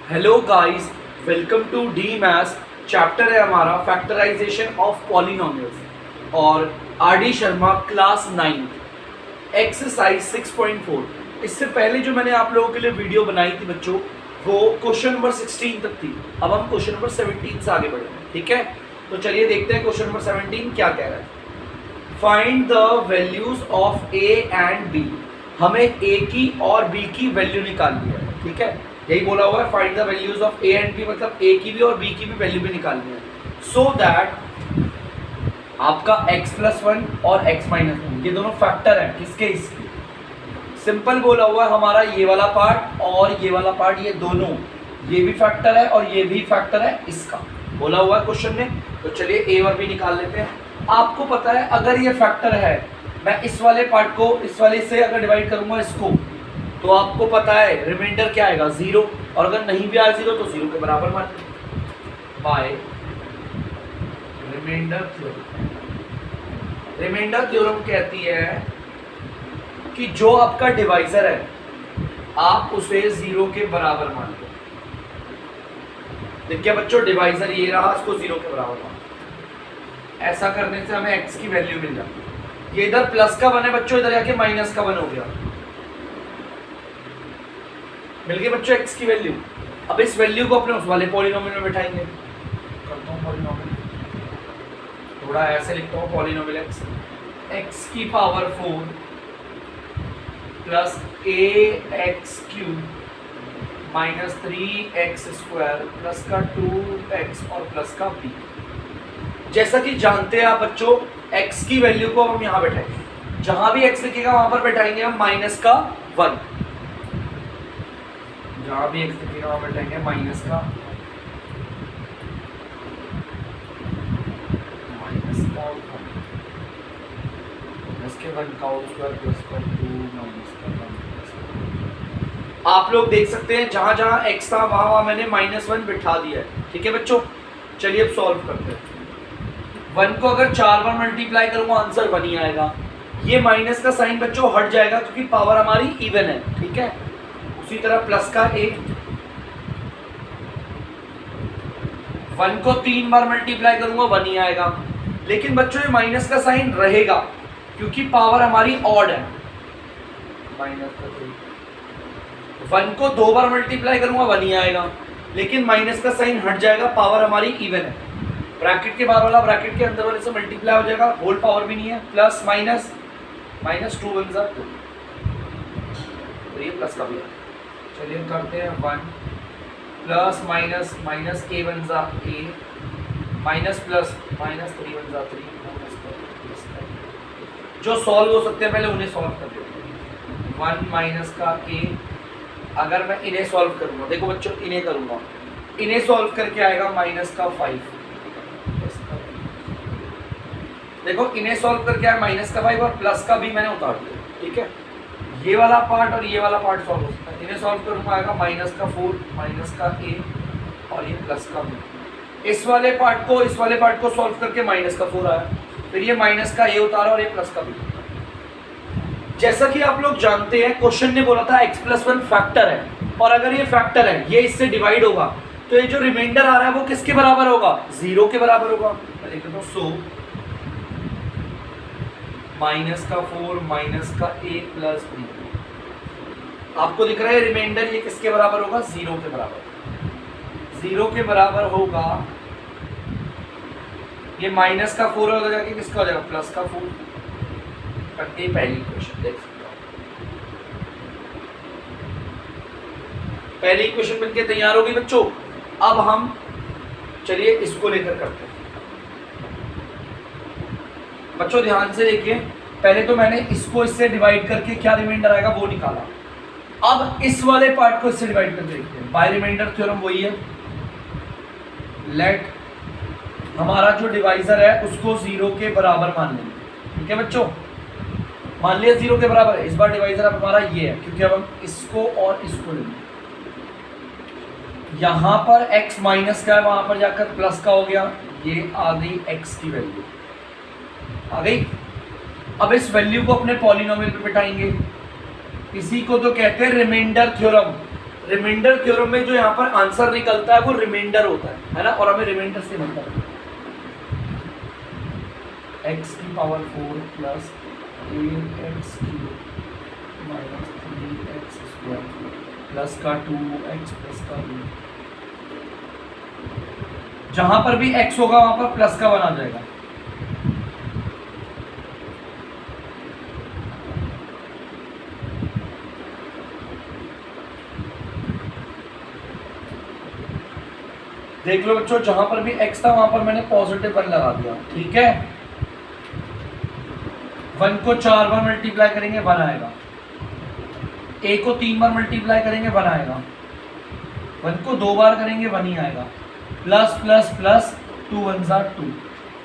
Hello guys, welcome to the maths. Chapter है हमारा factorisation of polynomials और R D Sharma class 9 exercise 6.4। इससे पहले जो मैंने आप लोगों के लिए वीडियो बनाई थी बच्चों, वो क्वेश्चन नंबर 16 तक थी। अब हम क्वेश्चन नंबर 17 से आगे बढ़ेंगे, ठीक है। तो चलिए देखते हैं क्वेश्चन नंबर 17 क्या कह रहा है। Find the values of a and b. हमें ए की और बी की वैल्यू निकालनी है, ठीक है। यही बोला हुआ है, find the values of a and b, मतलब ए की भी और बी की भी वैल्यू भी निकालनी है। सो दैट आपका x+1 और x-1 ये दोनों फैक्टर है किसके, इसके। सिंपल बोला हुआ है हमारा ये वाला पार्ट और ये वाला पार्ट, ये दोनों, ये भी फैक्टर है और ये भी फैक्टर है इसका, बोला हुआ है क्वेश्चन में। तो चलिए ए और बी निकाल लेते हैं। आपको पता है अगर ये फैक्टर है, मैं इस वाले पार्ट को इस वाले से अगर डिवाइड करूंगा इसको, तो आपको पता है रिमाइंडर क्या आएगा, 0। और अगर नहीं भी आया 0 तो 0 के बराबर मान by remainder theorem. Remainder theorem कहती है कि जो आपका डिवाइजर है आप उसे 0 के बराबर मान लो। देखिए बच्चों, डिवाइजर ये रहा, इसको 0 के बराबर मान लो। ऐसा करने से हमें x की वैल्यू मिल जाती है। ये इधर प्लस का 1 है बच्चों, इधर आके माइनस का 1 हो गया, मिल गई बच्चों x की वैल्यू। अब इस वैल्यू को अपने उस वाले पॉलिनोमियल में बैठाएंगे। करता हूं पॉलिनोमियल, थोड़ा ऐसे लिखता हूं पॉलिनोमियल x की power 4 plus ax³ minus 3x² plus का 2x और प्लस का b। जैसा कि जानते हैं आप बच्चों, x की वैल्यू को हम यहाँ बैठाएंगे, जहां भी x लिखेगा वहां पर बैठाएंगे हम माइनस का 1। जहां भी x लिखेगा वहां बैठाएंगे माइनस का 1 प्लस के 1 का होल स्क्वायर प्लस का 2 माइनस का 1। आप लोग देख सकते हैं जहां जहां x था वहां वहां मैंने -1 बिठा दिया है, ठीक है बच्चों। चलिए अब सॉल्व करते हैं। 1 को अगर 4 बार मल्टीप्लाई करूंगा आंसर 1 ही आएगा। ये माइनस का साइन बच्चों हट जाएगा क्योंकि पावर हमारी इवन है, ठीक है। उसी तरह प्लस का 1, 1 को 3 बार मल्टीप्लाई करूंगा 1 ही आएगा। लेकिन बच्चों ये माइनस का साइन रहेगा क्योंकि पावर हमारी ऑड है। माइनस का 3, 1 को 2 बार मल्टीप्लाई करूंगा 1 ही आएगा, लेकिन माइनस का साइन हट जाएगा, पावर हमारी इवन है। ब्रैकेट के बाहर वाला ब्रैकेट के अंदर वाले से मल्टीप्लाई हो जाएगा, होल पावर भी नहीं है। प्लस माइनस माइनस 2 1 ज़ा 2, तो ये प्लस का भी है। चलिए करते हैं 1 प्लस माइनस माइनस a 1 ज़ा a माइनस प्लस माइनस 3 1 ज़ा 3 प्लस का। जो सॉल्व हो सकते हैं पहले उन्हें सॉल्व कर देते हैं। 1 माइनस का a, अगर मैं इन्हें सॉल्व करूंगा, देखो बच्चों इन्हें करूंगा, इन्हें सॉल्व करके आएगा माइनस का 5। देखो इन्हें सॉल्व करके आया माइनस का 5 और प्लस का भी मैंने उतार दिया, ठीक है। ये वाला पार्ट और ये वाला पार्ट सॉल्व हो सकता है। इन्हें सॉल्व करूंगा आएगा माइनस का 4 माइनस का a और ये प्लस का b। इस वाले पार्ट को सॉल्व करके माइनस का 4 आया, फिर ये माइनस का a उतारा और ये प्लस का b। जैसा कि आप लोग जानते हैं क्वेश्चन ने बोला था x+1 फैक्टर है, और अगर ये फैक्टर है, ये इससे डिवाइड होगा, तो ये जो रिमाइंडर आ रहा है वो किसके बराबर होगा, 0 के बराबर होगा। सो माइनस का 4 माइनस का a प्लस b, आपको दिख रहा है रिमाइंडर ये किसके बराबर होगा, 0 के बराबर। 0 के बराबर होगा, ये माइनस का 4 हो जाएगा, किसका हो जाएगा, प्लस का 4। करते पहली इक्वेशन देख सकते हो। पहली इक्वेशन बनके तैयार होगी बच्चों। अब हम चलिए इसको लेकर करते हैं। बच्चों ध्यान से देखिए, पहले तो मैंने इसको इससे डिवाइड करके क्या रिमाइंडर आएगा वो निकाला। अब इस वाले पार्ट को इससे डिवाइड करके देखते हैं। बाय रिमाइंडर थ्योरम वही है, लेट हमारा जो डिवाइजर है उसको 0 के बराबर मान लेंगे, ठीक है बच्चों। मान लिया 0 के बराबर है। इस बार डिवाइजर अब हमारा ये है क्योंकि अब हम इसको और इसको लेंगे। यहाँ पर x माइनस का है, वहां पर जाकर प्लस का हो गया, ये आ गई x की वैल्यू आ गई। अब इस वैल्यू को अपने पॉलिनोमियल पे बिठाएंगे। इसी को तो कहते हैं रिमाइंडर थ्योरम। रिमाइंडर थ्योरम में जो यहाँ पर आंसर निकलता है वो रिमाइंडर होता है ना, और हमें रिमाइंडर से मतलब है x की power 4 plus 8x minus 3x square plus का 2x प्लस का 2। जहां पर भी x होगा वहां पर प्लस का 1 आ जाएगा। देख लो बच्चों, जहां पर भी x था वहां पर मैंने पॉजिटिव 1 लगा दिया, ठीक है। 1 को 4 बार मल्टीप्लाई करेंगे 1 आएगा, a को 3 बार मल्टीप्लाई करेंगे 1 आएगा, 1 को 2 बार करेंगे 1 ही आएगा, प्लस प्लस प्लस 2 1 2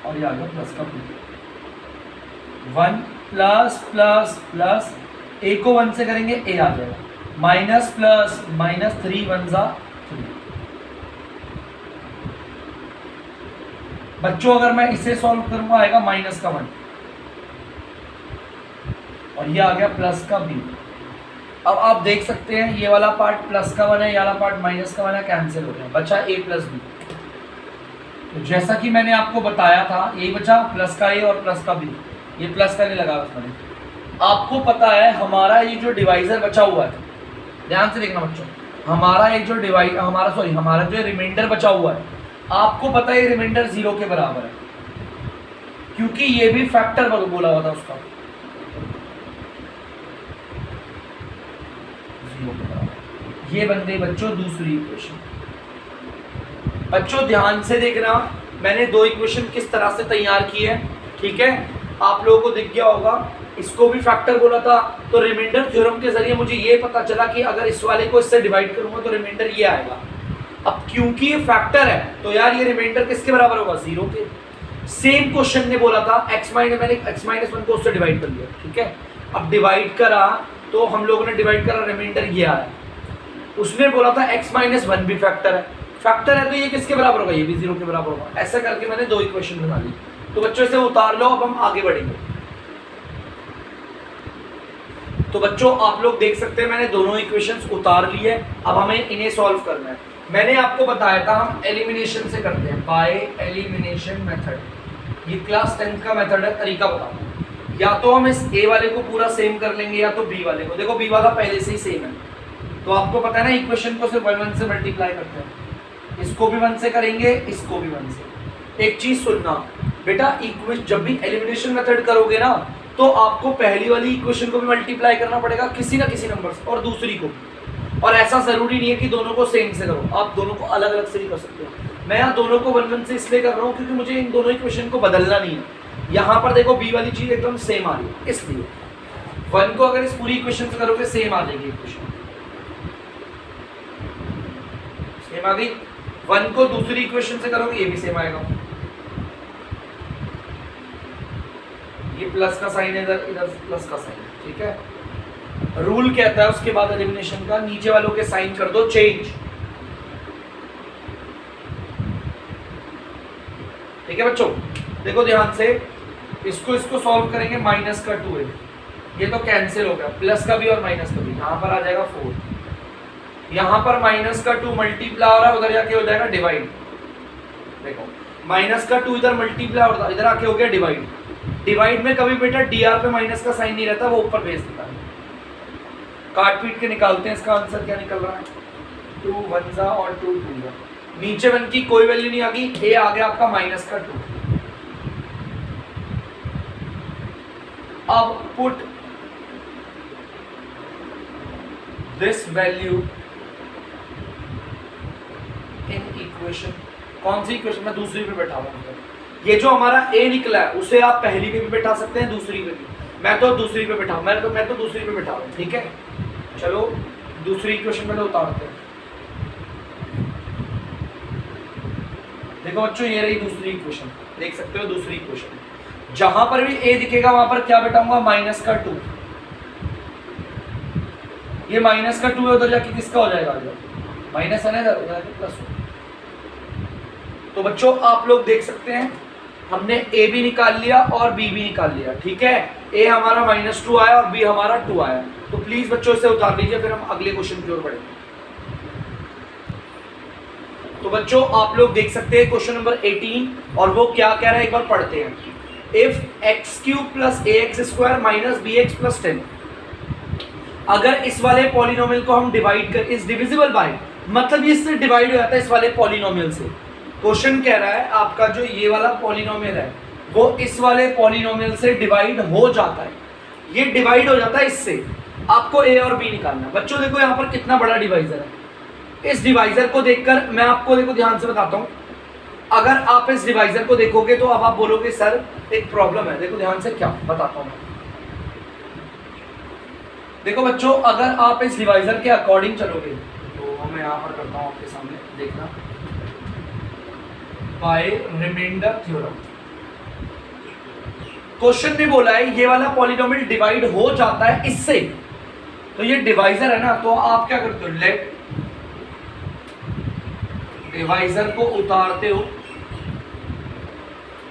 और ये आ गया प्लस का 2। 1 प्लस प्लस प्लस a को 1 से करेंगे a आ जाएगा, माइनस प्लस माइनस 3 1 3। बच्चों अगर मैं इसे सॉल्व करूंगा आएगा माइनस का 1 और ये आ गया प्लस का b। अब आप देख सकते हैं ये वाला पार्ट प्लस का 1 है, ये वाला पार्ट माइनस का 1 है, कैंसिल हो गया, बचा a प्लस b। तो जैसा कि मैंने आपको बताया था यही बचा, प्लस का a और प्लस का b। ये प्लस का नहीं लगा उसमें। आपको पता है हमारा ये जो डिवाइजर बचा हुआ है, ध्यान से देखना बच्चों, हमारा एक जो हमारा जो रिमाइंडर बचा हुआ है, आपको पता है ये रिमाइंडर 0 के बराबर है, क्योंकि ये भी फैक्टर बोला हुआ था उसका, 0 के बराबर। ये बन गई बच्चों दूसरी इक्वेशन। बच्चों ध्यान से देखना, मैंने 2 इक्वेशन किस तरह से तैयार की है, ठीक है, आप लोगों को दिख गया होगा। इसको भी फैक्टर बोला था, तो रिमाइंडर थ्योरम के जरिए मुझे ये पता चला कि अगर इस वाले को इससे डिवाइड करूंगा तो रिमाइंडर ये आएगा। अब क्योंकि ये फैक्टर है तो यार ये रिमाइंडर किसके बराबर होगा, 0 के। सेम क्वेश्चन ने बोला था मैंने x माइनस 1 को उससे डिवाइड कर दिया, ठीक है। अब डिवाइड करा तो हम लोगों ने डिवाइड करा, रिमाइंडर ये आया। उसने बोला था x माइनस 1 भी फैक्टर है तो ये किसके बराबर होगा, ये भी 0 के बराबर होगा। ऐसा करके मैंने 2 इक्वेशन बना ली। तो बच्चों इसे उतार लो, अब हम आगे बढ़ेंगे। तो बच्चों आप लोग देख सकते हैं मैंने दोनों इक्वेशंस उतार लिए, अब हमें इन्हें सॉल्व करना है। मैंने आपको बताया था हम एलिमिनेशन से करते हैं, बाय एलिमिनेशन मेथड। ये क्लास 10th का मेथड है, तरीका बताता हूँ। या तो हम इस a वाले को पूरा सेम कर लेंगे या तो b वाले को। देखो b वाला पहले से ही सेम है, तो आपको पता है ना इक्वेशन को सिर्फ 1 से मल्टीप्लाई करते हैं। इसको भी 1 से करेंगे, इसको भी 1 से। एक चीज सुनना बेटा, इक्वेशन जब भी एलिमिनेशन मेथड करोगे ना तो आपको पहली वाली इक्वेशन को भी मल्टीप्लाई करना पड़ेगा किसी ना किसी नंबर से, और दूसरी को। और ऐसा जरूरी नहीं है कि दोनों को सेम से करो, आप दोनों को अलग अलग से भी कर सकते हो। मैं यहाँ दोनों को 1 से इसलिए कर रहा हूँ क्योंकि मुझे इन दोनों इक्वेशन को बदलना नहीं है। यहाँ पर देखो b वाली चीज एकदम सेम आ रही है, इसलिए 1 को अगर इस पूरी इक्वेशन से करोगे सेम आ जाएगी इक्वेशन, सेम आ गई। 1 को दूसरी इक्वेशन से करोगे ये भी सेम आएगा। ये प्लस का साइन है, इधर प्लस का साइन, ठीक है। रूल कहता है उसके बाद एलिमिनेशन का, नीचे वालों के साइन कर दो चेंज, ठीक है बच्चों। देखो ध्यान से, इसको सॉल्व करेंगे, माइनस का 2 है, ये तो कैंसिल हो गया, प्लस का भी और माइनस का भी, यहाँ पर आ जाएगा 4। यहाँ पर माइनस का 2 मल्टीप्लाई हो रहा है, उधर जाके हो जाएगा डिवाइड। देखो माइनस का 2 इधर मल्टीप्लाई हो रहा है, इधर आके हो गया डिवाइड। डिवाइड में कभी बेटा dr पे माइनस का साइन नहीं रहता, वो ऊपर भेज देता है। काट पीट के निकालते हैं, इसका आंसर क्या निकल रहा है, 2 1 और 2 2। नीचे 1 की कोई वैल्यू नहीं आ गई, a आ गया आपका माइनस का 2। अब put this value in equation. कौन सी इक्वेशन, मैं दूसरी पे बैठा हूं। ये जो हमारा a निकला है उसे आप पहली पे भी बैठा सकते हैं, दूसरी पे भी। मैं तो दूसरी पे बैठा हूं, मैं तो दूसरी पे बैठा हूं, ठीक है। चलो दूसरी इक्वेशन में उतारते हैं। देखो बच्चों ये रही दूसरी इक्वेशन, देख सकते हो दूसरी इक्वेशन। जहां पर भी a दिखेगा वहां पर क्या बैठाऊंगा, माइनस का 2। ये माइनस का 2 है, उधर जाके किसका हो जाएगा, माइनस है ना, इधर जाके प्लस हो। तो बच्चों आप लोग देख सकते हैं हमने a भी निकाल लिया और b भी निकाल लिया, ठीक है। a हमारा -2 आया और b हमारा 2 आया। तो प्लीज बच्चों इसे उतार लीजिए, फिर हम अगले क्वेश्चन की ओर बढ़ेंगे। तो बच्चों आप लोग देख सकते हैं क्वेश्चन नंबर 18 और वो क्या कह रहा है एक बार पढ़ते हैं। If x cube plus a x square minus b x plus 10, अगर इस वाले पॉलिनोमियल को हम डिवाइड कर इज डिविजिबल बाय, मतलब ये इससे डिवाइड हो जाता है इस वाले पॉलिनोमियल से। क्वेश्चन कह रहा है आपका जो ये वाला पॉलिनोमियल है वो इस वाले पॉलिनोमियल से डिवाइड हो जाता है, ये डिवाइड हो जाता है इससे। आपको ए और बी निकालना है। बच्चों देखो यहाँ पर कितना बड़ा डिवाइजर है, इस डिवाइजर को देखकर मैं आपको देखो ध्यान से बताता हूँ, अगर आप इस डिवाइजर को देखोगे तो अब आप बोलोगे सर एक प्रॉब्लम है। देखो ध्यान से क्या बताता हूँ मैं। देखो बच्चों अगर आप इस डिवाइजर के अकॉर्डिंग चलोगे तो मैं यहाँ पर करता हूँ आपके सामने, देखना बाय रिमाइंडर थ्योरम। क्वेश्चन में बोला है ये वाला पॉलिनोमियल डिवाइड हो जाता है इससे, तो ये डिवाइजर है ना, तो आप क्या करते हो, लेट डिवाइजर को उतारते हो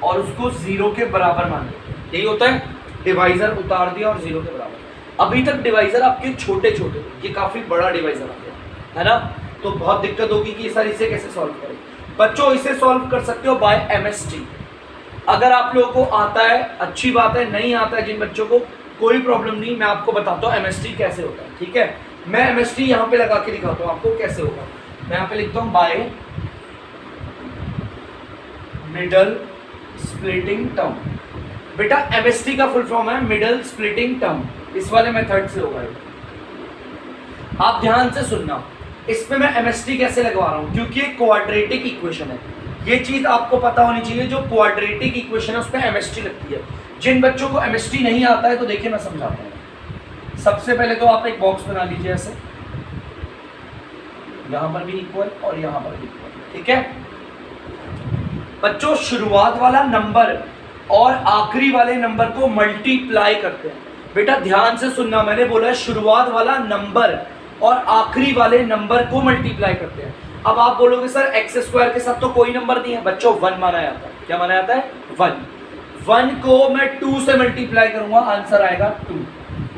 और उसको 0 के बराबर मान लो। यही होता है, डिवाइजर उतार दिया और 0 के बराबर। अभी तक डिवाइजर आपके छोटे छोटे, ये काफी बड़ा डिवाइजर आ गया है ना, तो बहुत दिक्कत होगी कि सर इसे कैसे सॉल्व करें। बच्चों इसे सॉल्व कर सकते हो बाय एमएसटी। अगर आप लोगों को आता है अच्छी बात है, नहीं आता है जिन बच्चों को कोई प्रॉब्लम नहीं, मैं आपको बताता हूँ एमएसटी कैसे होता है। ठीक है, मैं एमएसटी यहाँ पे लगा के दिखाता हूँ आपको कैसे होगा। मैं यहाँ पे लिखता हूँ बाय मिडल स्प्लिटिंग टर्म। बेटा एमएसटी का फुल फॉर्म है मिडल स्प्लिटिंग टर्म, इस वाले मेथड से होगा। आप ध्यान से सुनना, इसमें मैं एमएसटी कैसे लगवा रहा हूँ, क्योंकि एक क्वाड्रेटिक इक्वेशन है, ये चीज आपको पता होनी चाहिए। जो क्वाड्रेटिक इक्वेशन है उसमें एमएसटी लगती है। जिन बच्चों को एमएसटी नहीं आता है तो देखिए मैं समझाता हूँ। सबसे पहले तो आप एक बॉक्स बना लीजिए ऐसे, यहां पर भी इक्वल और यहां पर भी इक्वल। ठीक है बच्चों, शुरुआत वाला नंबर और आखिरी वाले नंबर को मल्टीप्लाई करते हैं। बेटा ध्यान से सुनना, मैंने बोला शुरुआत वाला नंबर और आखिरी वाले नंबर को मल्टीप्लाई करते हैं। अब आप बोलोगे सर एक्स स्क्वायर के साथ तो कोई नंबर नहीं है। बच्चों 1 माना जाता है। क्या माना जाता है? 1 को मैं 2 से मल्टीप्लाई करूंगा, आंसर आएगा 2।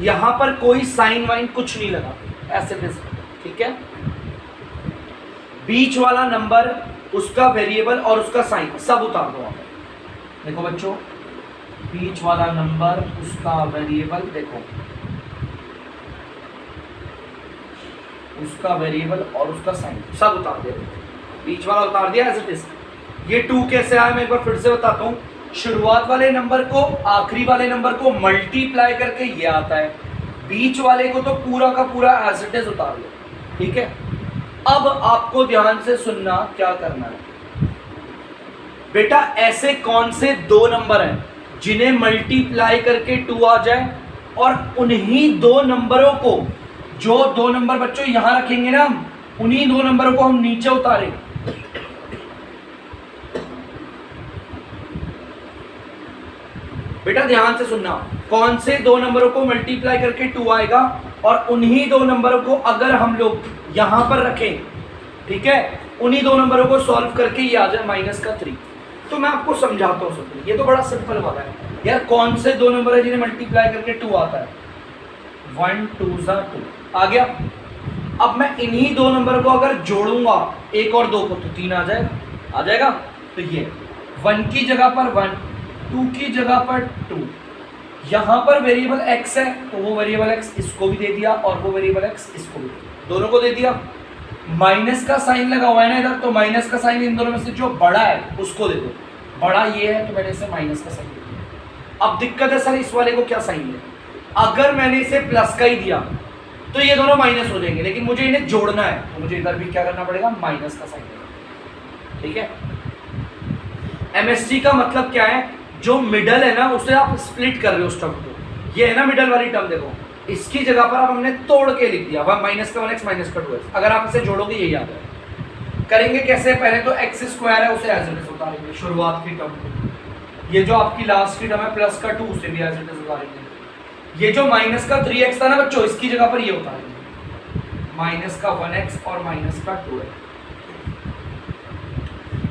यहां पर कोई साइन वाइन कुछ नहीं लगा, ऐसे ठीक है। बीच वाला नंबर, उसका वेरिएबल और उसका साइन सब उतार दो आप। देखो बच्चों, बीच वाला नंबर, उसका वेरिएबल, देखो उसका वेरिएबल और उसका साइन सब उतार दे। बीच वाला उतार दिया एज इट इज। ये 2 कैसे आया मैं एक बार फिर से बताता हूँ। शुरुआत वाले नंबर को आखिरी वाले नंबर को मल्टीप्लाई करके ये आता है, बीच वाले को तो पूरा का पूरा एज इट इज उतार लो। ठीक है, अब आपको ध्यान से सुनना क्या करना है। बेटा ऐसे कौन से 2 नंबर हैं जिन्हें मल्टीप्लाई करके 2 आ जाए, और उन्हीं 2 नंबरों को, जो 2 नंबर बच्चों यहां रखेंगे ना हम, उन्हीं 2 नंबरों को हम नीचे उतारें। बेटा ध्यान से सुनना, कौन से 2 नंबरों को मल्टीप्लाई करके 2 आएगा, और उन्हीं 2 नंबरों को अगर हम लोग यहां पर रखें, ठीक है, उन्हीं 2 नंबरों को सॉल्व करके ये आ जाए -3। तो मैं आपको समझाता हूँ सब, ये तो बड़ा सिंपल वाला है यार। कौन से 2 नंबर है जिन्हें मल्टीप्लाई करके 2 आता है? 1 2 2 आ गया। अब मैं इन्हीं 2 नंबर को अगर जोड़ूंगा, 1 और 2 को, तो 3 आ जाएगा। तो ये 1 की जगह पर 1, 2 की जगह पर 2, यहां पर वेरिएबल x है तो वो वेरिएबल x इसको भी दे दिया, और वो वेरिएबल x इसको भी, दोनों को दे दिया। माइनस का साइन लगा हुआ है ना इधर, तो माइनस का साइन इन दोनों में से जो बड़ा है उसको दे दो। बड़ा ये है तो मैंने इसे माइनस का साइन दे दिया। अब दिक्कत है सर इस वाले को क्या साइन है? अगर मैंने इसे प्लस का ही दिया तो ये दोनों माइनस हो जाएंगे, लेकिन मुझे इन्हें जोड़ना है तो मुझे इधर भी क्या करना पड़ेगा? माइनस का साइन देना। ठीक है, एमएसटी का मतलब क्या है? जो मिडल है ना उसे आप स्प्लिट कर रहे हो उस टर्म को। ये है ना मिडल वाली टर्म, देखो इसकी जगह पर अब हमने तोड़ के लिख दिया, माइनस का 1x माइनस का 2x। अगर आप इसे जोड़ोगे यही याद है। करेंगे कैसे? पहले तो x स्क्वायर है उसे एज इट इज उतारेंगे, शुरुआत की टर्म को। ये जो आपकी लास्ट की टर्म है प्लस का 2, उसे भी एज इट इज उतारेंगे। ये जो माइनस का 3x था ना बच्चों, इसकी जगह पर ये उतारेंगे, माइनस का 1x और माइनस का 2x।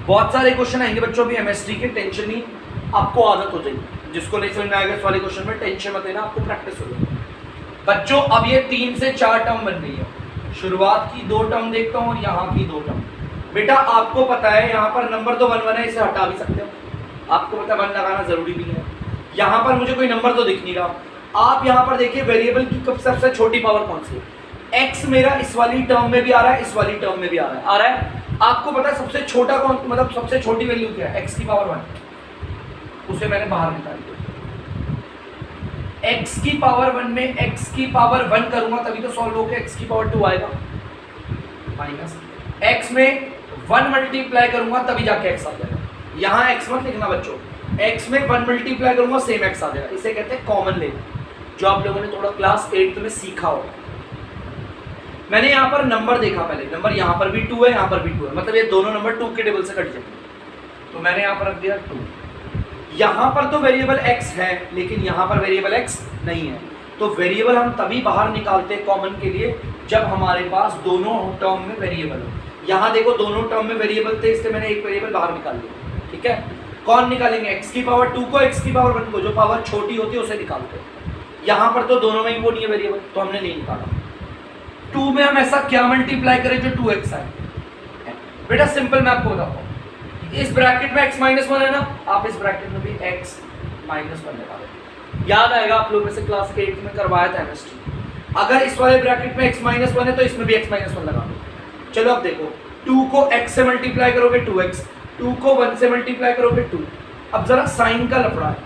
बहुत सारे क्वेश्चन आएंगे बच्चों अभी एमएसटी के, टेंशन नहीं, आपको आदत हो जाएगी। जिसको नहीं समझ में आएगा इस वाले क्वेश्चन में, टेंशन मत लेना, आपको प्रैक्टिस हो जाएगी। बच्चों अब ये 3 से 4 टर्म बन गई है। शुरुआत की 2 टर्म देखता हूँ और यहाँ की 2 टर्म। बेटा आपको पता है यहाँ पर नंबर तो 1 1 है, इसे हटा भी सकते हो, आपको पता है 1 लगाना जरूरी भी है। यहाँ पर मुझे कोई नंबर तो दिख नहीं रहा। आप यहाँ पर देखिए वेरिएबल की सबसे छोटी पावर कौन सी है, x मेरा इस वाली टर्म में भी आ रहा है, इस वाली टर्म में भी आ रहा है। आपको पता है सबसे छोटा कौन, मतलब सबसे छोटी वैल्यू क्या है, x की पावर 1, उसे मैंने बाहर निकाल दिया। x की पावर 1 में x की पावर 1 करूंगा तभी तो सॉल्व होकर x की पावर 2 आएगा, माइनस x में 1 मल्टीप्लाई करूंगा तभी जाके x आ जाएगा। यहाँ x मत लिखना बच्चों, x में 1 मल्टीप्लाई करूंगा सेम x आ जाएगा। इसे कहते हैं कॉमन लेना, जो आप लोगों ने थोड़ा क्लास 8 में सीखा होगा। मैंने यहाँ पर नंबर देखा, पहले नंबर यहाँ पर भी 2 है, यहाँ पर भी 2 है, मतलब ये दोनों नंबर 2 के टेबल से कट जाएंगे। तो मैंने यहाँ पर रख दिया 2। यहाँ पर तो वेरिएबल x है लेकिन यहाँ पर वेरिएबल x नहीं है, तो वेरिएबल हम तभी बाहर निकालते हैं कॉमन के लिए जब हमारे पास दोनों टर्म में वेरिएबल हो। यहाँ देखो दोनों टर्म में वेरिएबल थे, इसलिए मैंने एक वेरिएबल बाहर निकाल लिया। ठीक है, कौन निकालेंगे, x की पावर 2 को, x की पावर 1 को, जो पावर छोटी होती है उसे निकालते हैं। यहाँ पर तो दोनों में ही वो नहीं है वेरिएबल, तो हमने नहीं निकाला। 2 में हम ऐसा क्या मल्टीप्लाई करें जो 2x आए। बेटा सिंपल मैं आपको बताता हूँ, इस ब्रैकेट में x माइनस 1 है ना, आप इस ब्रैकेट में भी x माइनस 1 लगा दें। याद आएगा आप लोगों में से क्लास 8 में करवाया था केमिस्ट्री। अगर इस वाले ब्रैकेट में x माइनस 1 है तो इसमें भी x माइनस 1 लगा दो। चलो अब देखो, 2 को x से मल्टीप्लाई करोगे 2x, 2 को 1 से मल्टीप्लाई करोगे 2। अब जरा साइन का लफड़ा है,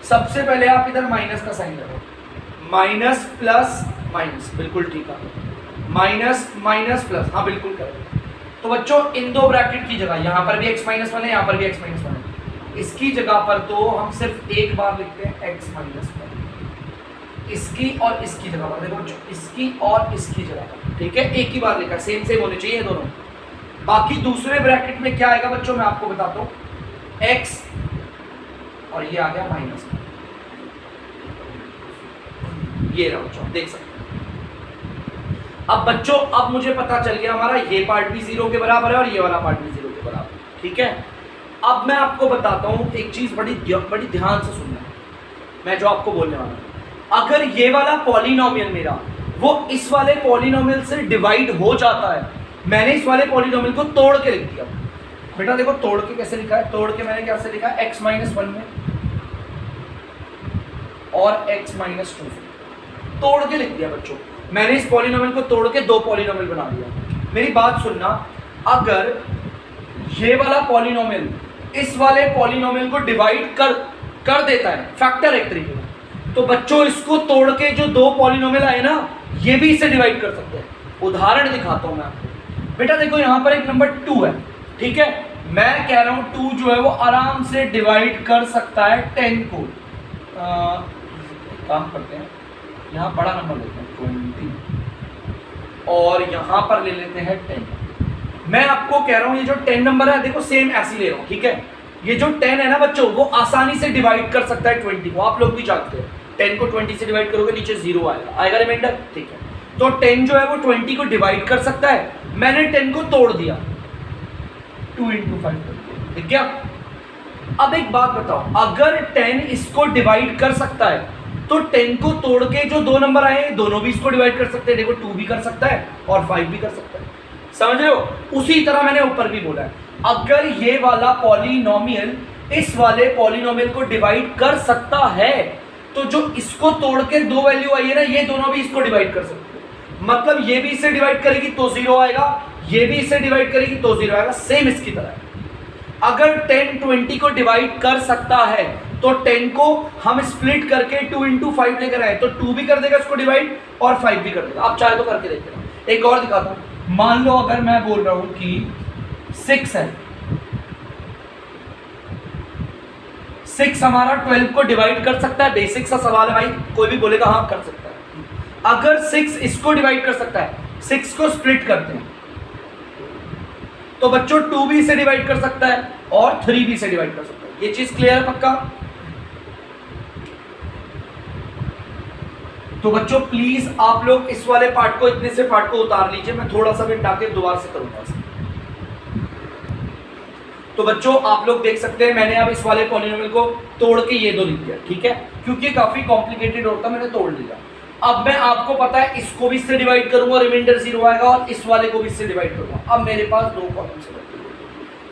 सबसे पहले आप इधर माइनस का साइन लगाओ, माइनस प्लस माइनस, बिल्कुल ठीक है, माइनस माइनस प्लस, हाँ बिल्कुल करेक्ट। तो बच्चों इन दो ब्रैकेट की जगह यहाँ पर भी x माइनस 1 है, यहाँ पर भी x माइनस 1 है, इसकी जगह पर तो हम सिर्फ एक बार लिखते हैं x माइनस 1, इसकी और इसकी जगह पर। देखो बच्चों, इसकी और इसकी जगह पर, ठीक है, एक ही बार लिखा, सेम सेम होने चाहिए दोनों। बाकी दूसरे ब्रैकेट में क्या आएगा बच्चों, मैं आपको बताता हूँ, x और ये आ गया माइनस, ये रहा बच्चों, देख सकते हैं। अब बच्चों अब मुझे पता चल गया हमारा ये पार्ट भी 0 के बराबर है और ये वाला पार्ट भी 0 के बराबर है। ठीक है, अब मैं आपको बताता हूँ एक चीज, बड़ी ध्यान से सुनना है मैं जो आपको बोलने वाला हूँ। अगर ये वाला पॉलिनोमियल मेरा वो इस वाले पॉलिनोमियल से डिवाइड हो जाता है, मैंने इस वाले पॉलिनोमियल को तोड़ के लिख दिया। बेटा देखो तोड़ के कैसे लिखा है, तोड़ के मैंने कैसे लिखा है, x माइनस 1 में और x माइनस 2 तोड़ के लिख दिया बच्चों। मैंने इस पॉलिनोमियल को तोड़ के दो पॉलिनोमियल बना दिया। मेरी बात सुनना, अगर ये वाला पॉलिनोमियल इस वाले पॉलिनोमियल को डिवाइड कर देता है, फैक्टर एक तरीके का, तो बच्चों इसको तोड़ के जो दो पॉलिनोमियल आए ना, ये भी इसे डिवाइड कर सकते हैं। उदाहरण दिखाता हूं मैं आपको। बेटा देखो यहाँ पर एक नंबर 2 है, ठीक है, मैं कह रहा हूं 2 जो है वो आराम से डिवाइड कर सकता है 10 को। काम करते हैं, यहाँ बड़ा नंबर लेते हैं 20 और यहाँ पर ले लेते हैं 10। मैं आपको कह रहा हूँ ये जो 10 नंबर है, देखो सेम ऐसे ले रहा हूँ, ठीक है, ये जो 10 है ना बच्चों, वो आसानी से डिवाइड कर सकता है 20 को। आप लोग भी जानते हैं 10 को 20 से डिवाइड करोगे नीचे 0 आएगा रिमाइंडर, ठीक है। तो 10 जो है वो 20 को डिवाइड कर सकता है, मैंने 10 को तोड़ दिया, 2 × 5 ठीक है। अब एक बात बताओ, अगर 10 इसको डिवाइड कर सकता है तो 10 को तोड़ के जो दो नंबर आए हैं दोनों भी इसको डिवाइड कर सकते हैं। देखो 2 भी कर सकता है और 5 भी कर सकता है, समझ रहे हो। उसी तरह मैंने ऊपर भी बोला है, अगर ये वाला पॉलिनोमियल इस वाले पॉलिनोमियल को डिवाइड कर सकता है तो जो इसको तोड़ के दो वैल्यू आई है ना, ये दोनों भी इसको डिवाइड कर सकते हैं। मतलब ये भी इससे डिवाइड करेगी तो 0 आएगा, ये भी इससे डिवाइड करेगी तो 0 आएगा, सेम इसकी तरह है। अगर 10 20 को डिवाइड कर सकता है तो 10 को हम स्प्लिट करके 2 × 5 लेकर आए तो 2 भी कर देगा इसको डिवाइड और 5 भी कर देगा। आप चाहे तो करके देख लेना। एक और दिखाता हूं, मान लो अगर मैं बोल रहा हूं कि 6 है, 6 हमारा 12 को डिवाइड कर सकता है। बेसिक सा सवाल है भाई, कोई भी बोलेगा हाँ कर सकता है। अगर 6 इसको डिवाइड कर सकता है, 6 को स्प्लिट करते हैं तो बच्चों 2 भी इसे डिवाइड कर सकता है और 3 भी इसे डिवाइड कर सकता है। ये चीज क्लियर है पक्का? तो बच्चों प्लीज आप लोग इस वाले पार्ट को, इतने से पार्ट को उतार लीजिए, मैं थोड़ा सा भी टाके दोबारा से करूंगा। तो बच्चों आप लोग देख सकते हैं मैंने अब इस वाले पॉलिनोमियल को तोड़ के ये दो लिख दिया, ठीक है, क्योंकि काफी कॉम्प्लिकेटेड होता मैंने तोड़ लिया। अब मैं आपको पता है इसको भी इससे डिवाइड करूंगा, रिमाइंडर 0 आएगा, और इस वाले को भी इससे डिवाइड करूंगा। अब मेरे पास दो कॉलम से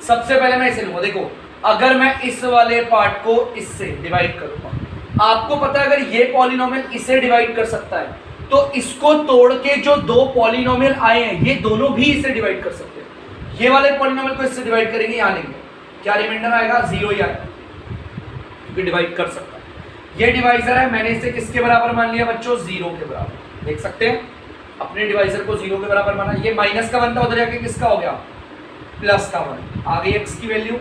सबसे पहले मैं इसे लूंगा। देखो अगर मैं इस वाले पार्ट को इससे डिवाइड करूंगा, आपको पता है अगर ये पॉलिनोमियल इसे डिवाइड कर सकता है तो इसको तोड़ के जो दो पॉलिनोमियल आए हैं ये दोनों भी इसे डिवाइड कर सकते हैं। ये वाले पॉलिनोमियल को इससे डिवाइड करेंगे, यहां लेंगे, क्या रिमाइंडर आएगा? 0 ही आएगा, क्योंकि डिवाइड कर सकता है। ये डिवाइजर है, मैंने इसे किसके बराबर मान लिया बच्चों? 0 के बराबर। देख सकते हैं अपने डिवाइजर को 0 के बराबर माना। ये माइनस का 1 था, उधर जाके किसका हो गया? प्लस का 1। आ गई x की वैल्यू।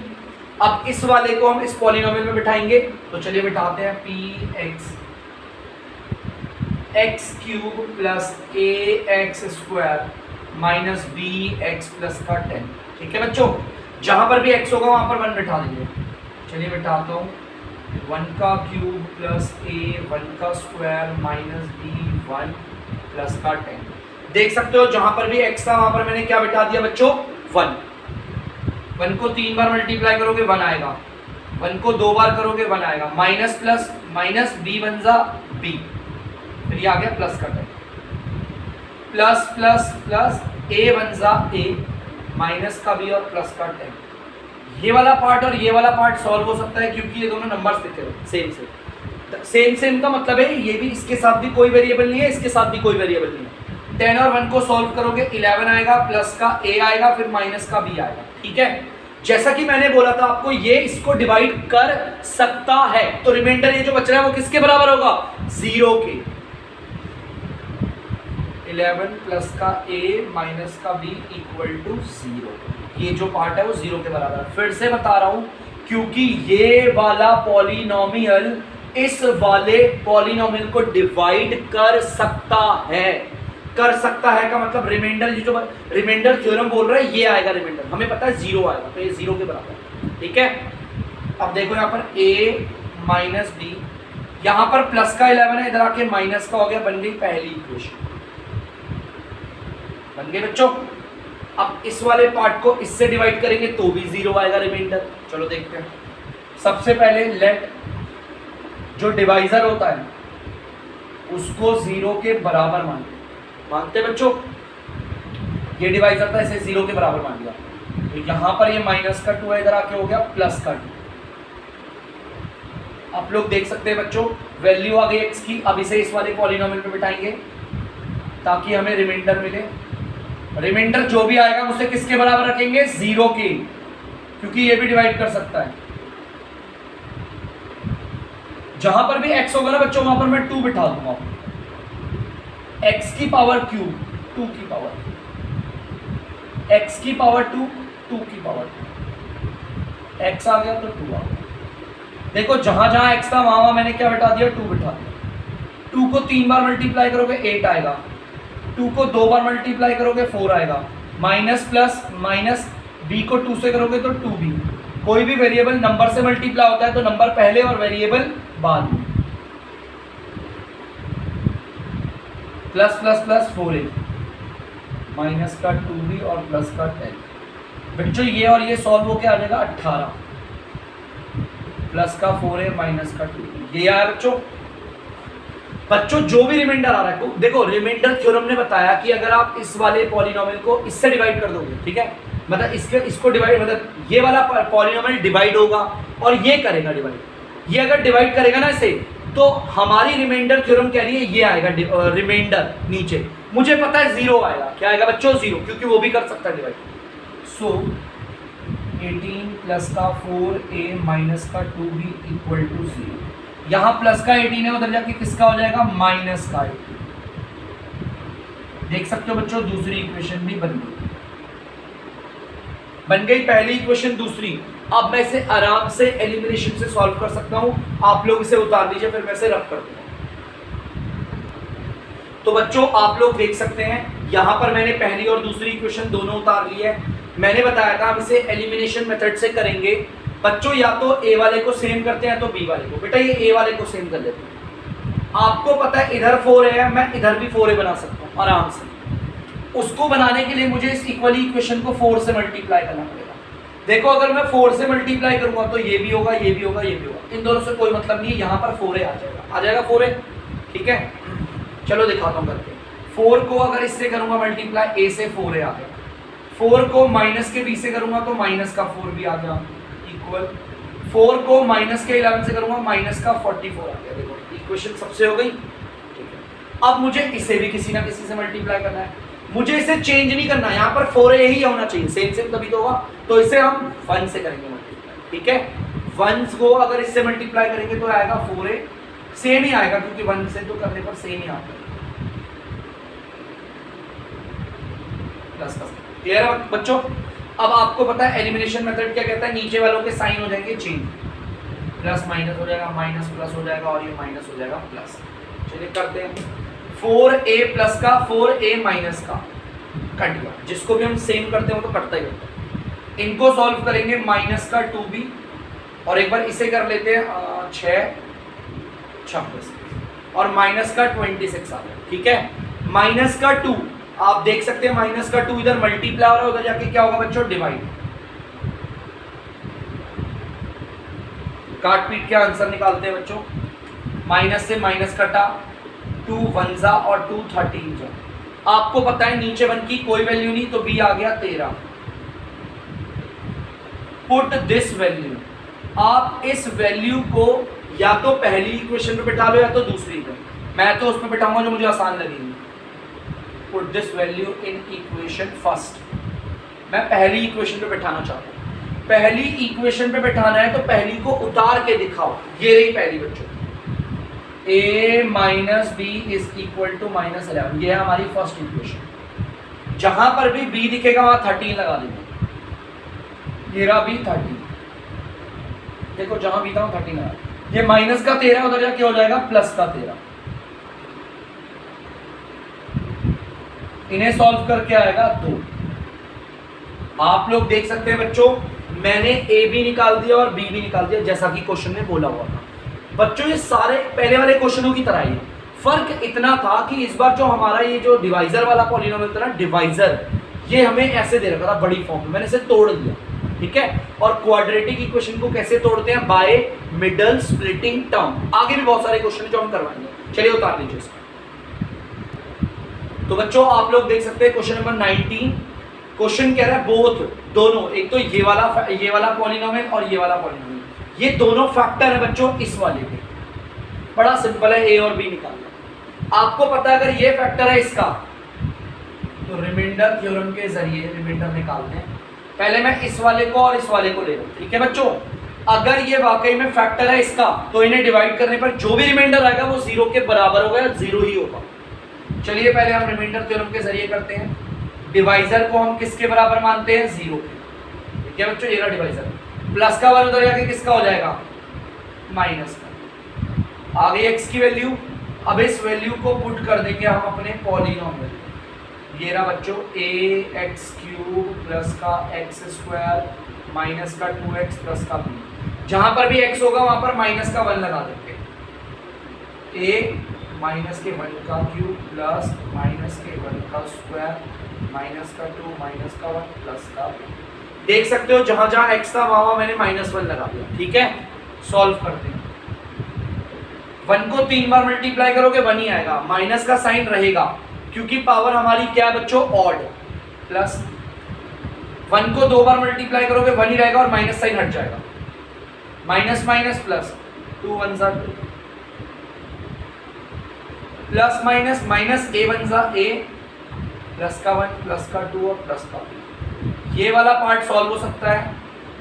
अब इस वाले को हम इस पॉलिनोमियल में बिठाएंगे, तो चलिए बिठाते हैं px x³ plus ax² minus bx plus का 10। ठीक है बच्चों, जहां पर भी x होगा वहां पर 1 बिठा देंगे। चलिए बिठाता हूं, 1 का क्यूब प्लस a 1 का स्क्वायर माइनस b 1 प्लस का 10। देख सकते हो जहां पर भी x था वहां पर मैंने क्या बिठा दिया बच्चों? 1। 1 को 3 बार मल्टीप्लाई करोगे 1 आएगा, 1 को 2 बार करोगे 1 आएगा, माइनस प्लस माइनस b बन जा b, फिर ये आ गया प्लस का 10, प्लस प्लस प्लस a बन जा a, माइनस का b और प्लस का 10। ये वाला पार्ट और ये वाला पार्ट सॉल्व हो सकता है क्योंकि ये दोनों नंबर्स दिखे हुए सेम सेम। सेम सेम का मतलब है ये भी इसके साथ भी कोई वेरिएबल नहीं है, इसके साथ भी कोई वेरिएबल नहीं है। 10 और 1 को सॉल्व करोगे 11 आएगा, प्लस का a आएगा, फिर माइनस का b आएगा। ठीक है, जैसा कि मैंने बोला था आपको ये इसको डिवाइड कर सकता है, तो रिमाइंडर ये जो बच रहा है वो किसके बराबर होगा? 0 के। 11 प्लस का a माइनस का b इक्वल टू 0। ये जो पार्ट है वो 0 के बराबर है। फिर से बता रहा हूं क्योंकि ये वाला पॉलिनोमियल इस वाले पॉलिनोमियल को डिवाइड कर सकता है। कर सकता है का मतलब रिमाइंडर, जो रिमाइंडर थ्योरम बोल रहा है ये आएगा रिमाइंडर, हमें पता है 0 आएगा, तो ये 0 के बराबर है। ठीक है, अब देखो यहाँ पर a माइनस b, यहाँ पर प्लस का 11 है, इधर आके माइनस का हो गया, बन गई पहली इक्वेशन। बन गए बच्चों। अब इस वाले पार्ट को इससे डिवाइड करेंगे तो भी 0 आएगा रिमाइंडर। चलो देखते हैं। सबसे पहले लेट जो डिवाइजर होता है उसको 0 के बराबर मानते बच्चों। ये डिवाइजर था, इसे 0 के बराबर मान लिया, तो यहां पर ये माइनस का 2 है, इधर आके हो गया प्लस का 2। आप लोग देख सकते हैं बच्चों वैल्यू आ गई x की। अब इसे इस वाले पॉलिनोमियल पे बिठाएंगे ताकि हमें रिमाइंडर मिले। रिमाइंडर जो भी आएगा उसे किसके बराबर रखेंगे? 0 के, क्योंकि ये भी डिवाइड कर सकता है। जहां पर भी x होगा ना बच्चों वहां पर मैं 2 बिठा दूंगा। x की पावर क्यूब 2 की पावर, x की पावर 2 2 की पावर 2, x आ गया तो 2 आ गया। देखो जहां जहां x था वहां मैंने क्या बिठा दिया? 2 बिठा दिया। 2 को 3 बार मल्टीप्लाई करोगे 8 आएगा, 2 को 2 बार मल्टीप्लाई करोगे 4 आएगा, माइनस प्लस माइनस b को 2 से करोगे तो 2b। कोई भी वेरिएबल नंबर से मल्टीप्लाई होता है तो नंबर पहले और वेरिएबल बाद में। Plus plus plus 4a minus का 2b और प्लस का 10। बच्चों ये और ये सॉल्व होकर आ जाएगा 18 प्लस का 4a माइनस का 2b। ये आया बच्चों जो भी रिमाइंडर आ रहा है। देखो रिमाइंडर थ्योरम ने बताया कि अगर आप इस वाले पॉलिनोमियल को इससे डिवाइड कर दोगे, ठीक है, मतलब इसको डिवाइड, मतलब ये वाला पॉलिनोमियल डिवाइड होगा और ये करेगा डिवाइड। ये अगर डिवाइड करेगा ना इसे, तो हमारी रिमाइंडर थ्योरम कह रही है ये आएगा रिमाइंडर नीचे। मुझे पता है 0 आएगा। क्या आएगा बच्चों? 0, क्योंकि वो भी कर सकता है डिवाइड। सो 18 प्लस का 4a माइनस का 2b इक्वल टू 0। यहाँ प्लस का 18 है, उधर जाके किसका हो जाएगा? माइनस का 18। देख सकते हो बच्चों दूसरी इक्वेशन भी बन गई। बन गई पहली इक्वेशन, दूसरी। अब मैं इसे आराम से एलिमिनेशन से सॉल्व कर सकता हूं। आप लोग इसे उतार लीजिए, फिर मैं इसे रख कर दूंगा। तो बच्चों आप लोग देख सकते हैं यहां पर मैंने पहली और दूसरी इक्वेशन दोनों उतार ली है। मैंने बताया था हम इसे एलिमिनेशन मेथड से करेंगे बच्चों। या तो ए वाले को सेम करते हैं तो बी वाले को। बेटा ये ए वाले को सेम कर लेते हैं। आपको पता है इधर 4a है, मैं इधर भी 4a बना सकता हूं आराम से। उसको बनाने के लिए मुझे इस इक्वली इक्वेशन को 4 से मल्टीप्लाई करना पड़ेगा। देखो अगर मैं 4 से मल्टीप्लाई करूंगा तो ये भी होगा, ये भी होगा, ये भी होगा। इन दोनों से कोई मतलब नहीं है। यहाँ पर 4a आ जाएगा 4a। ठीक है, चलो दिखाता हूँ करके। 4 को अगर इससे करूंगा मल्टीप्लाई, a से 4a आ गया। 4 को माइनस के b से करूंगा तो माइनस का 4 भी आ गया, इक्वल 4 को माइनस के 11 से करूंगा माइनस का 44 आ गया। देखो इक्वेशन सबसे हो गई, ठीक है। अब मुझे इसे भी किसी ना किसी से मल्टीप्लाई करना है, मुझे इसे चेंज नहीं करना, यहाँ पर 4a ही होना चाहिए, सेम सेम तभी तो होगा। तो इसे हम 1 से करेंगे मल्टीप्लाई, ठीक है। 1 को अगर इससे मल्टीप्लाई करेंगे तो आएगा 4a, सेम ही आएगा क्योंकि 1 से तो करने पर सेम ही आता है। प्लस का क्लियर है बच्चों। अब आपको पता है एलिमिनेशन मेथड क्या कहता है, नीचे वालों के साइन हो जाएंगे चेंज, प्लस माइनस हो जाएगा, माइनस प्लस हो जाएगा और ये माइनस हो जाएगा प्लस। चलिए करते हैं। 4a प्लस का 4a माइनस का कट गया, जिसको भी हम सेम करते हो तो कटता ही होता है। इनको सॉल्व करेंगे, माइनस का 2b और एक बार इसे कर लेते हैं 6 26 और माइनस का 26 आ गया, ठीक है। माइनस का 2 आप देख सकते हैं, माइनस का 2 इधर मल्टीप्लाई हो रहा है, उधर जाके क्या होगा बच्चों, डिवाइड। काट पीट के आंसर निकालते हैं बच्चों। माइनस से माइनस कटा, 2 1 जा और 2 13 जा। आपको पता है नीचे 1 की कोई वैल्यू नहीं तो b आ गया 13। पुट दिस वैल्यू, आप इस वैल्यू को या तो पहली इक्वेशन पे बिठा लो या तो दूसरी पे। मैं तो उसमें बिठाऊंगा जो मुझे आसान लगेगी। Put this value in equation first, मैं पहली इक्वेशन पे बिठाना चाहता हूँ। पहली इक्वेशन पे बिठाना है तो पहली को उतार के दिखाओ, ये रही पहली बच्चों, a minus b is equal to minus 11, ये है हमारी फर्स्ट इक्वेशन। जहां पर भी b दिखेगा वहां 13 लगा देंगे, ये रहा b 13, देखो जहां भी था 13 लगा। ये माइनस का 13 उधर जाके हो जाएगा प्लस का 13। इन्हें सॉल्व करके आएगा 2। आप लोग देख सकते हैं बच्चों, मैंने a भी निकाल दिया और b भी निकाल दिया जैसा कि क्वेश्चन में बोला हुआ था। बच्चों ये सारे पहले वाले क्वेश्चनों की तरह ही, फर्क इतना था कि इस बार जो हमारा ये जो डिवाइजर वाला पॉलिनोमियल था ना, डिवाइजर, ये हमें ऐसे दे रखा था बड़ी फॉर्म में, मैंने इसे तोड़ दिया, ठीक है। और क्वाड्रेटिक इक्वेशन को कैसे तोड़ते हैं, बाय मिडल स्प्लिटिंग टर्म। आगे भी बहुत सारे क्वेश्चन जो हम करवाएंगे। चलिए उतार लीजिए इसको। तो बच्चों आप लोग देख सकते हैं क्वेश्चन नंबर 19, क्वेश्चन कह रहा है बोथ, दोनों, एक तो ये वाला पॉलिनोमियल और ये वाला पॉलिनोमियल, ये दोनों फैक्टर है बच्चों इस वाले के। बड़ा सिंपल है, a और b निकालना। आपको पता है अगर ये फैक्टर है इसका तो रिमाइंडर थ्योरम के जरिए रिमाइंडर निकालते हैं। पहले मैं इस वाले को और इस वाले को ले रहा हूं, ठीक है बच्चों। अगर ये वाकई में फैक्टर है इसका तो इन्हें डिवाइड करने पर जो भी रिमाइंडर आएगा वो 0 के बराबर होगा, 0 ही होगा। चलिए पहले हम रिमाइंडर थ्योरम के जरिए करते हैं। डिवाइजर को हम किसके बराबर मानते हैं, 0 के, ठीक है बच्चों। ये रहा डिवाइजर, प्लस का 1 उधर जाके किसका हो जाएगा, माइनस का। आ गई x की वैल्यू, अब इस वैल्यू को पुट कर देंगे हम अपने पॉलिनोमियल। ये रहा बच्चों ax³ प्लस का x² माइनस का 2x प्लस का b। जहां पर भी x होगा वहां पर माइनस का 1 लगा देंगे। a माइनस के 1 का क्यूब प्लस माइनस के 1 का स्क्वायर माइनस का 2 माइनस का 1 प्लस का b। देख सकते हो जहां जहां x था वहां मैंने -1 लगा दिया, ठीक है। सॉल्व करते हैं। 1 को 3 बार मल्टीप्लाई करोगे 1 ही आएगा, माइनस का साइन रहेगा क्योंकि पावर हमारी क्या है बच्चों, ऑड। प्लस 1 को 2 बार मल्टीप्लाई करोगे 1 ही रहेगा और माइनस साइन हट जाएगा, माइनस माइनस प्लस, 2 1 जा 2 प्लस माइनस माइनस a 1 जा a प्लस का 1 प्लस का 2 और प्लस का b। ये वाला पार्ट सॉल्व हो सकता है,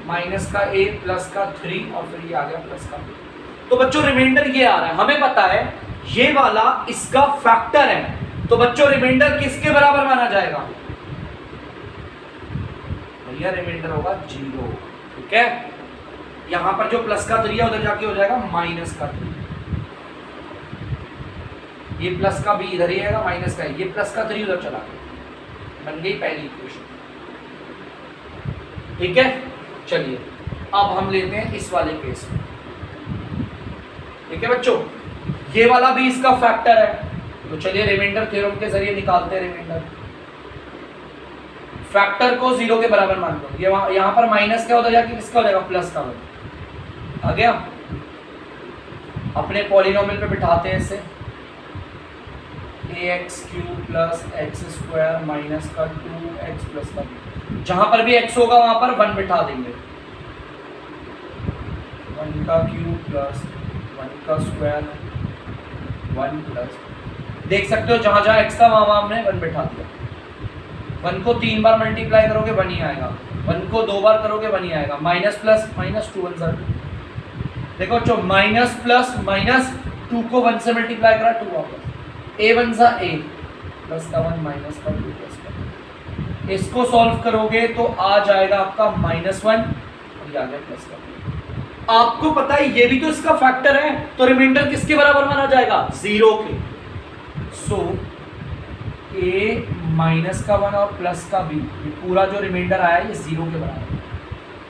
माइनस का a प्लस का 3 और फिर ये आ गया प्लस का b। तो बच्चों रिमाइंडर ये आ रहा है, हमें पता है ये वाला इसका फैक्टर है, तो बच्चों रिमाइंडर किसके बराबर माना जाएगा, भैया रिमाइंडर होगा 0, ठीक है। यहां पर जो प्लस का 3 है उधर जाके हो जाएगा माइनस का 3, ये प्लस का b इधर ही आएगा, माइनस का ये प्लस का 3 उधर चला गया, बन गई पहली इक्वेशन, ठीक है। चलिए अब हम लेते हैं इस वाले केस में, ठीक है बच्चों। ये वाला भी इसका फैक्टर है, तो चलिए रिमाइंडर थ्योरम के जरिए निकालते हैं रिमाइंडर। फैक्टर को 0 के बराबर मान लो, ये यहां पर माइनस का उधर जाके किसका हो जाएगा, प्लस का 1 आ गया। अपने पॉलिनोमियल पे बिठाते हैं इसे, ax³ plus x square minus का 2x प्लस का b। जहां पर भी x होगा वहां पर 1 बिठा देंगे। 1 का क्यूब प्लस 1 का स्क्वायर 1 प्लस, देख सकते हो जहां जहां x था वहां हमने 1 बिठा दिया। 1 को 3 बार मल्टीप्लाई करोगे 1 ही आएगा, 1 को 2 बार करोगे 1 ही आएगा। Minus plus minus 2 1 2। देखो जो माइनस प्लस माइनस 2 को 1 से मल्टीप्लाई करा 2 वापस, a 1 सा a प्लस का 1 माइनस का 2 प्लस का। इसको सॉल्व करोगे तो आ जाएगा आपका -1 और ये आ गया प्लस का। आपको पता है ये भी तो इसका फैक्टर है, तो रिमाइंडर किसके बराबर माना जाएगा? 0 के। सो a माइनस का 1 और प्लस का b, ये पूरा जो रिमाइंडर आया ये 0 के बराबर।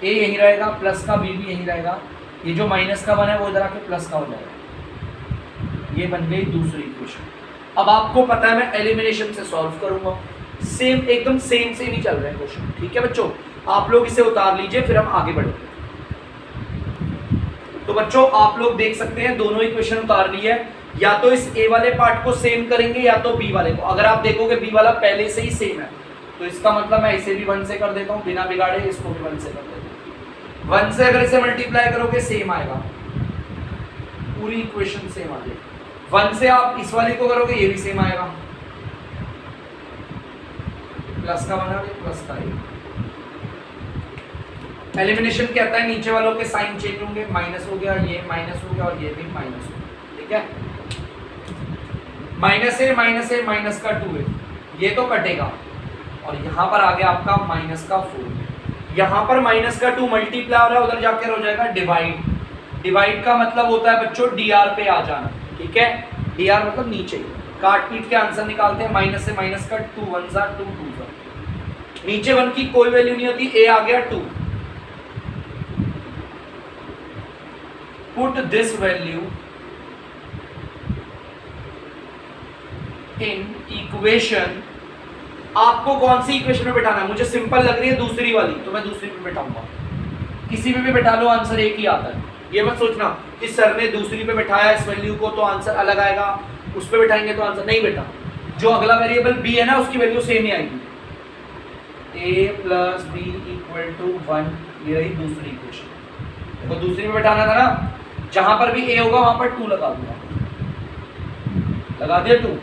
a यही रहेगा, प्लस का b भी यही रहेगा, ये जो माइनस का 1 है वो इधर आके प्लस का हो जाएगा। ये बन गई दूसरी इक्वेशन। अब आपको पता है मैं एलिमिनेशन से सॉल्व करूंगा, सेम एकदम सेम ही चल रहे हैं क्वेश्चन। ठीक है बच्चों, आप लोग इसे उतार लीजिए फिर हम आगे बढ़ेंगे। तो बच्चों आप लोग देख सकते हैं दोनों इक्वेशन उतार ली है, या तो इस a वाले पार्ट को सेम करेंगे या तो b वाले को। अगर आप देखोगे b वाला पहले से ही सेम है तो इसका मतलब मैं इसे भी 1 से कर देता हूँ बिना बिगाड़े, इसको भी 1 से कर देता हूँ। 1 से अगर इसे मल्टीप्लाई करोगे सेम आएगा, पूरी इक्वेशन सेम आ जाएगी। 1 से आप इस वाले को करोगे ये भी सेम आएगा, प्लस का बना प्लस का। एलिमिनेशन कहता है नीचे वालों के साइन चेंज होंगे, माइनस हो गया, ये माइनस हो गया और ये भी माइनस हो गया। ठीक है, -a माइनस का 2 है, ये तो कटेगा और यहाँ पर आ गया आपका -4। यहाँ पर माइनस का 2 मल्टीप्लाई हो रहा है, उधर जाकर हो जाएगा डिवाइड। डिवाइड का मतलब होता है बच्चों dr पे आ जाना। ठीक है, dr मतलब नीचे, काट पीट के आंसर निकालते हैं। माइनस से माइनस का 2 1 सा 2 2 सा, नीचे 1 की कोई वैल्यू नहीं होती, a आ गया 2। Put this value in equation. आपको कौन सी इक्वेशन में बिठाना है? मुझे सिंपल लग रही है दूसरी वाली, तो मैं दूसरी पे बिठाऊंगा। किसी में भी बिठा लो आंसर एक ही आता है। ये मत सोचना कि सर ने दूसरी पे बिठाया इस वैल्यू को तो आंसर अलग आएगा, उस पे बिठाएंगे तो आंसर नहीं। बेटा जो अगला वेरिएबल b है ना उसकी वैल्यू सेम ही आएगी। a plus b equal to 1, ये रही दूसरी इक्वेशन। देखो दूसरी पे बिठाना था ना, जहां पर भी a होगा वहां पर 2 लगा दूंगा, लगा दिया 2।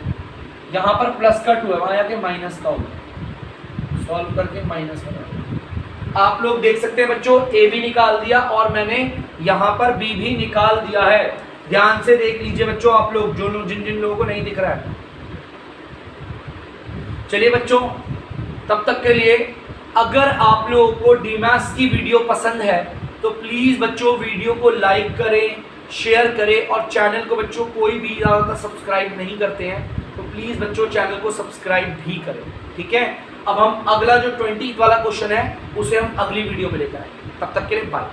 यहाँ पर प्लस का 2 है, वहां जाके माइनस का होगा, सॉल्व करके माइनस का। आप लोग देख सकते हैं बच्चों a भी निकाल दिया और मैंने यहाँ पर b भी निकाल दिया है। ध्यान से देख लीजिए बच्चों आप लोग, जो लोग जिन लोगों को नहीं दिख रहा है। चलिए बच्चों, तब तक के लिए अगर आप लोगों को डीमैथ्स की वीडियो पसंद है तो प्लीज बच्चों वीडियो को लाइक करें, शेयर करें और चैनल को बच्चों कोई भी ज़्यादातर सब्सक्राइब नहीं करते हैं तो प्लीज बच्चों चैनल को सब्सक्राइब भी करें। ठीक है, अब हम अगला जो 20 वाला क्वेश्चन है उसे हम अगली वीडियो में लेकर आएंगे। तब तक के लिए बाय।